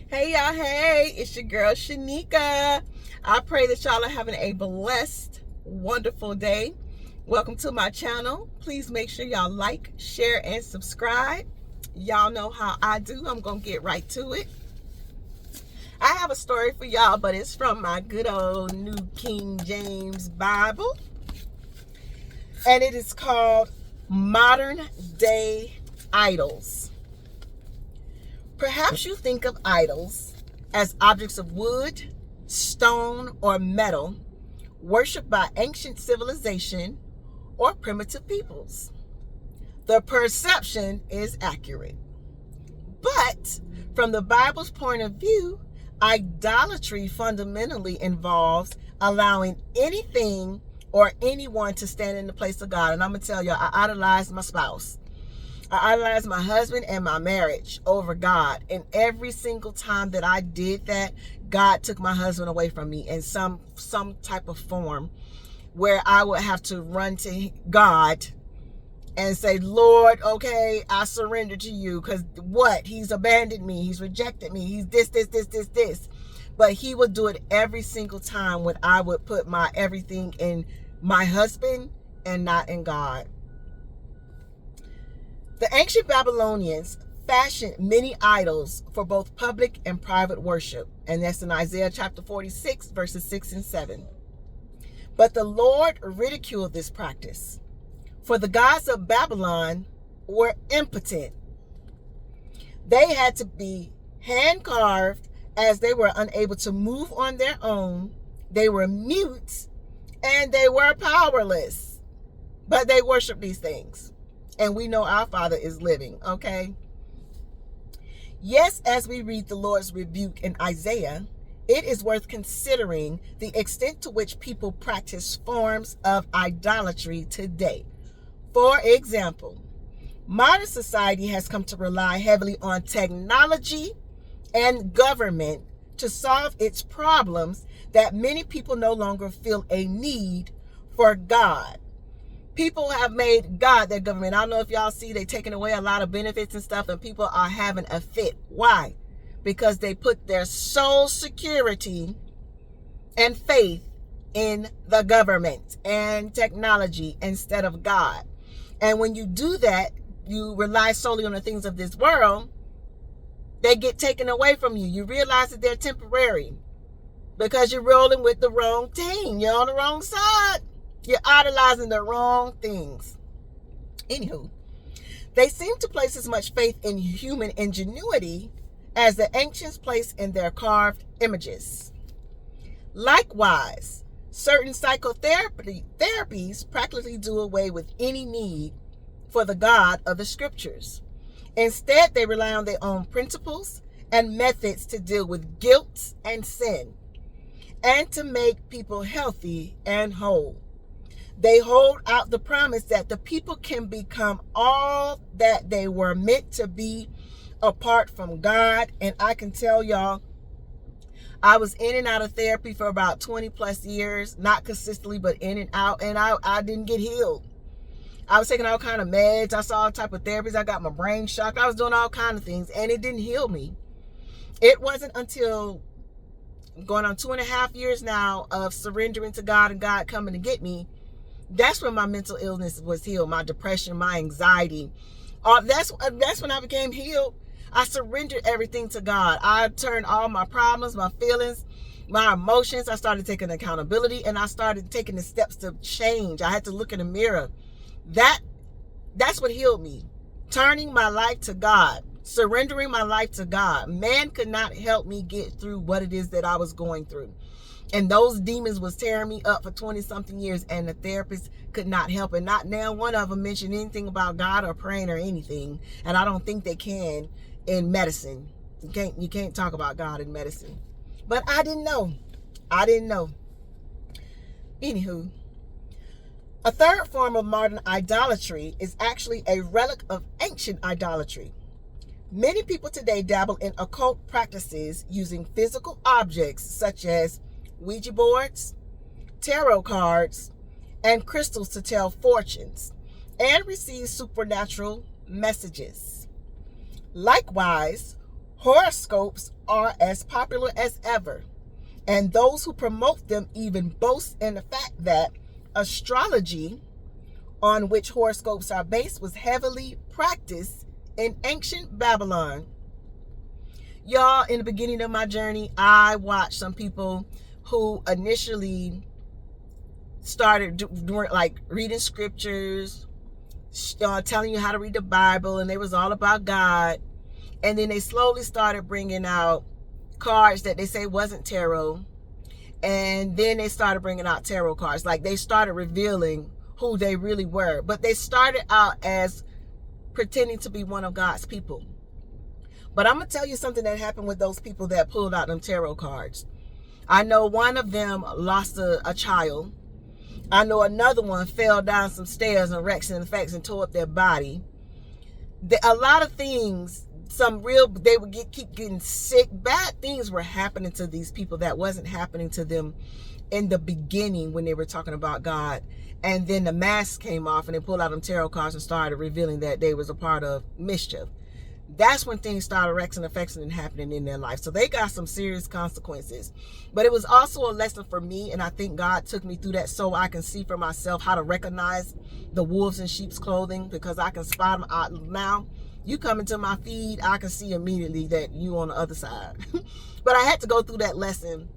Hey y'all, hey, it's your girl Shanika. I pray that y'all are having a blessed, wonderful day. Welcome to my channel. Please make sure y'all like, share, and subscribe. Y'all know how I do. I'm going to get right to it. I have a story for y'all, but it's from my good old New King James Bible. And it is called Modern Day Idols. Perhaps you think of idols as objects of wood, stone, or metal worshipped by ancient civilization or primitive peoples. The perception is accurate. But from the Bible's point of view, idolatry fundamentally involves allowing anything or anyone to stand in the place of God. And I'm going to tell you, I idolized my spouse. I idolized my husband and my marriage over God. And every single time that I did that, God took my husband away from me in some type of form where I would have to run to God and say, Lord, okay, I surrender to you. Because what? He's abandoned me. He's rejected me. He's this. But he would do it every single time when I would put my everything in my husband and not in God. The ancient Babylonians fashioned many idols for both public and private worship. And that's in Isaiah chapter 46, verses 6 and 7. But the Lord ridiculed this practice, for the gods of Babylon were impotent. They had to be hand-carved as they were unable to move on their own. They were mute and they were powerless. But they worshiped these things. And we know our Father is living, okay? Yes, as we read the Lord's rebuke in Isaiah, it is worth considering the extent to which people practice forms of idolatry today. For example, modern society has come to rely heavily on technology and government to solve its problems that many people no longer feel a need for God. People have made God their government. I don't know if y'all see they taking away a lot of benefits and stuff, and people are having a fit. Why? Because they put their sole security and faith in the government and technology instead of God. And when you do that, you rely solely on the things of this world, they get taken away from you. You realize that they're temporary because you're rolling with the wrong team. You're on the wrong side. You're idolizing the wrong things. Anywho, they seem to place as much faith in human ingenuity as the ancients placed in their carved images. Likewise, certain therapies practically do away with any need for the God of the scriptures. Instead, they rely on their own principles and methods to deal with guilt and sin and to make people healthy and whole. They hold out the promise that the people can become all that they were meant to be apart from God. And I can tell y'all, I was in and out of therapy for about 20 plus years, not consistently, but in and out. And I didn't get healed. I was taking all kind of meds. I saw all type of therapies. I got my brain shocked. I was doing all kind of things, and it didn't heal me. It wasn't until going on 2.5 years now of surrendering to God and God coming to get me, that's when my mental illness was healed, my depression, my anxiety. That's when I became healed. I surrendered everything to God. I turned all my problems, my feelings, my emotions. I started taking accountability, and I started taking the steps to change. I had to look in the mirror. That's what healed me. Turning my life to God, surrendering my life to God. Man could not help me get through what it is that I was going through. And those demons was tearing me up for 20-something years, and the therapist could not help it. Not now one of them mentioned anything about God or praying or anything. And I don't think they can in medicine. You can't talk about God in medicine. But I didn't know. Anywho, a third form of modern idolatry is actually a relic of ancient idolatry. Many people today dabble in occult practices using physical objects such as Ouija boards, tarot cards, and crystals to tell fortunes and receive supernatural messages. Likewise, horoscopes are as popular as ever, and those who promote them even boast in the fact that astrology, on which horoscopes are based, was heavily practiced in ancient Babylon. Y'all, in the beginning of my journey, I watched some people who initially started doing like reading scriptures, telling you how to read the Bible, and they was all about God. And then they slowly started bringing out cards that they say wasn't tarot. And then they started bringing out tarot cards. Like they started revealing who they really were. But they started out as pretending to be one of God's people. But I'm going to tell you something that happened with those people that pulled out them tarot cards. I know one of them lost a child. I know another one fell down some stairs and wrecked and effects and tore up their body. A lot of things, they would keep getting sick. Bad things were happening to these people that wasn't happening to them in the beginning when they were talking about God. And then the mask came off and they pulled out them tarot cards and started revealing that they was a part of mischief. That's when things started wrecking and affecting and happening in their life. So they got some serious consequences. But it was also a lesson for me, and I think God took me through that so I can see for myself how to recognize the wolves in sheep's clothing, because I can spot them out now. You come into my feed, I can see immediately that you on the other side. But I had to go through that lesson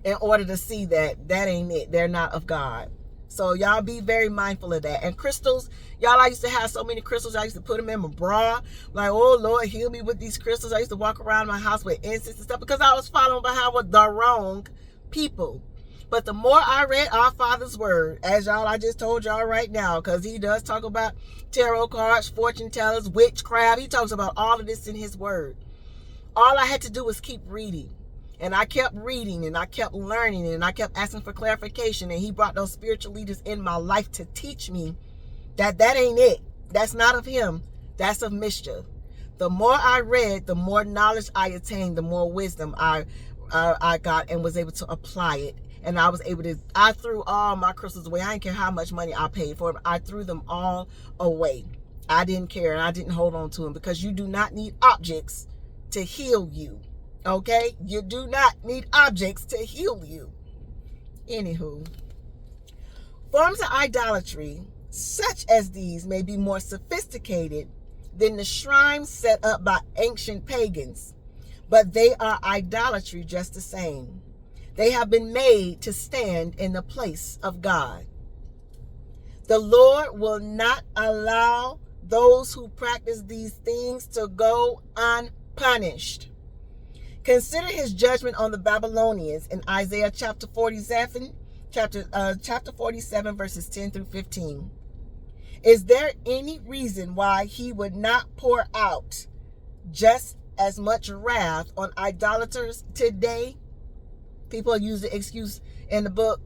in order to see that ain't it. They're not of God. So y'all be very mindful of that. And crystals, y'all, I used to have so many crystals. I used to put them in my bra. Like, oh, Lord, heal me with these crystals. I used to walk around my house with incense and stuff because I was following behind with the wrong people. But the more I read our Father's word, as y'all, I just told y'all right now, because he does talk about tarot cards, fortune tellers, witchcraft. He talks about all of this in his word. All I had to do was keep reading. And I kept reading and I kept learning and I kept asking for clarification. And he brought those spiritual leaders in my life to teach me that ain't it. That's not of him. That's of mischief. The more I read, the more knowledge I attained, the more wisdom I got and was able to apply it. And I threw all my crystals away. I didn't care how much money I paid for them. I threw them all away. I didn't care and I didn't hold on to them, because you do not need objects to heal you. Okay? You do not need objects to heal you. Anywho, forms of idolatry such as these may be more sophisticated than the shrines set up by ancient pagans, but they are idolatry just the same. They have been made to stand in the place of God. The Lord will not allow those who practice these things to go unpunished. Consider his judgment on the Babylonians in Isaiah chapter 47, chapter 47, verses 10 through 15. Is there any reason why he would not pour out just as much wrath on idolaters today? People use the excuse in the book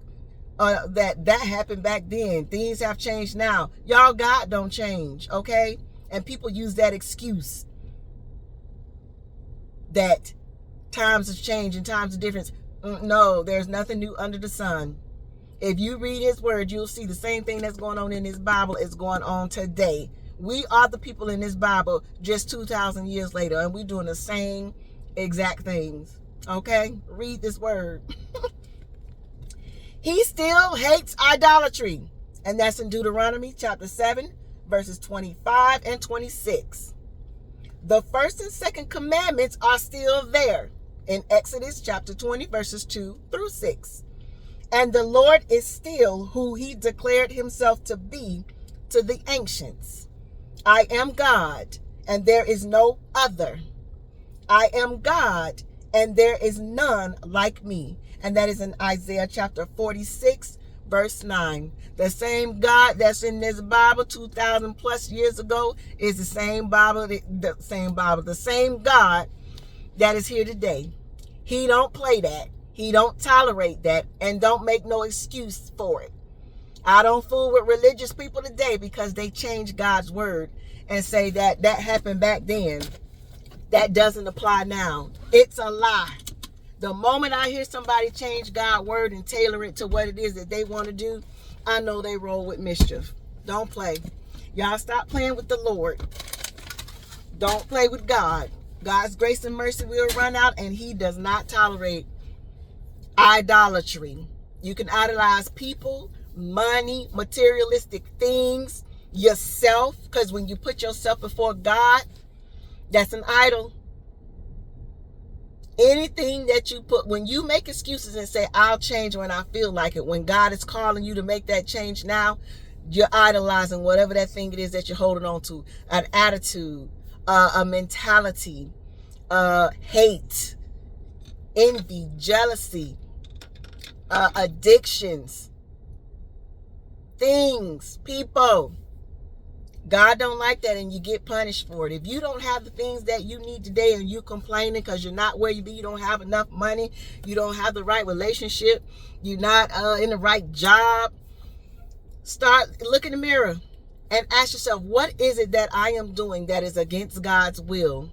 that happened back then. Things have changed now. Y'all, God don't change, okay? And people use that excuse that times have changed and times of difference. No, there's nothing new under the sun. If you read his word, you'll see the same thing that's going on in his Bible is going on today. We are the people in this Bible just 2,000 years later, and we're doing the same exact things. Okay? Read this word. He still hates idolatry. And that's in Deuteronomy chapter 7, verses 25 and 26. The first and second commandments are still there in Exodus chapter 20, verses 2 through 6. And the Lord is still who he declared himself to be to the ancients. I am God, and there is no other. I am God, and there is none like me. And that is in Isaiah chapter 46, verse 9. The same God that's in this Bible 2,000 plus years ago is the same Bible, the same God that is here today. He don't play that. He don't tolerate that, and don't make no excuse for it. I don't fool with religious people today because they change God's word and say that happened back then. That doesn't apply now. It's a lie. The moment I hear somebody change God's word and tailor it to what it is that they want to do, I know they roll with mischief. Don't play. Y'all stop playing with the Lord. Don't play with God. God's grace and mercy will run out, and he does not tolerate idolatry. You can idolize people, money, materialistic things, yourself, because when you put yourself before God, that's an idol. Anything that you put, when you make excuses and say, I'll change when I feel like it, when God is calling you to make that change now, you're idolizing whatever that thing it is that you're holding on to. An attitude, a mentality, hate, envy, jealousy, addictions, things, people. God don't like that, and you get punished for it. If you don't have the things that you need today and you complaining because you're not where you be, you don't have enough money, you don't have the right relationship, you're not in the right job, look in the mirror and ask yourself, what is it that I am doing that is against God's will?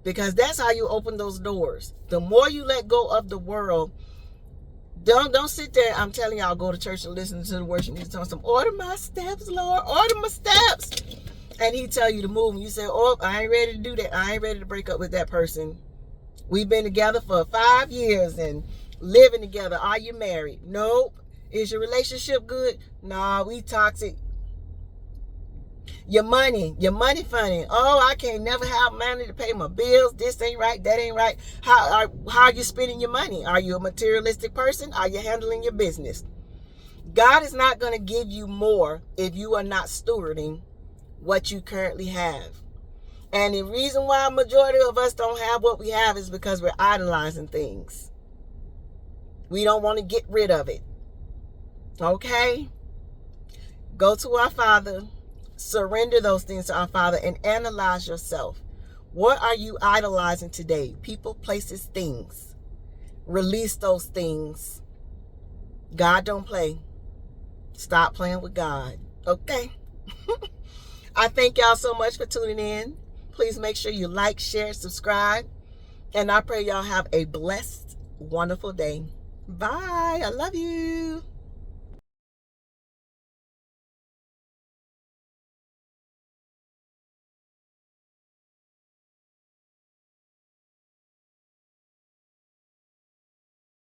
Because that's how you open those doors. The more you let go of the world, don't sit there. I'm telling y'all, go to church and listen to the worship music. Tell some, order my steps, Lord, order my steps. And he tell you to move, and you say, oh, I ain't ready to do that. I ain't ready to break up with that person. We've been together for 5 years and living together. Are you married? Nope. Is your relationship good? Nah, we toxic. Your money funny. Oh, I can't never have money to pay my bills. This ain't right, that ain't right. How are you spending your money? Are you a materialistic person? Are you handling your business? God is not going to give you more if you are not stewarding what you currently have. And the reason why a majority of us don't have what we have is because we're idolizing things. We don't want to get rid of it. Okay? Go to our Father. Surrender those things to our Father and analyze yourself. What are you idolizing today? People, places, things. Release those things. God don't play. Stop playing with God. Okay? I thank y'all so much for tuning in. Please make sure you like, share, subscribe. And I pray y'all have a blessed, wonderful day. Bye. I love you.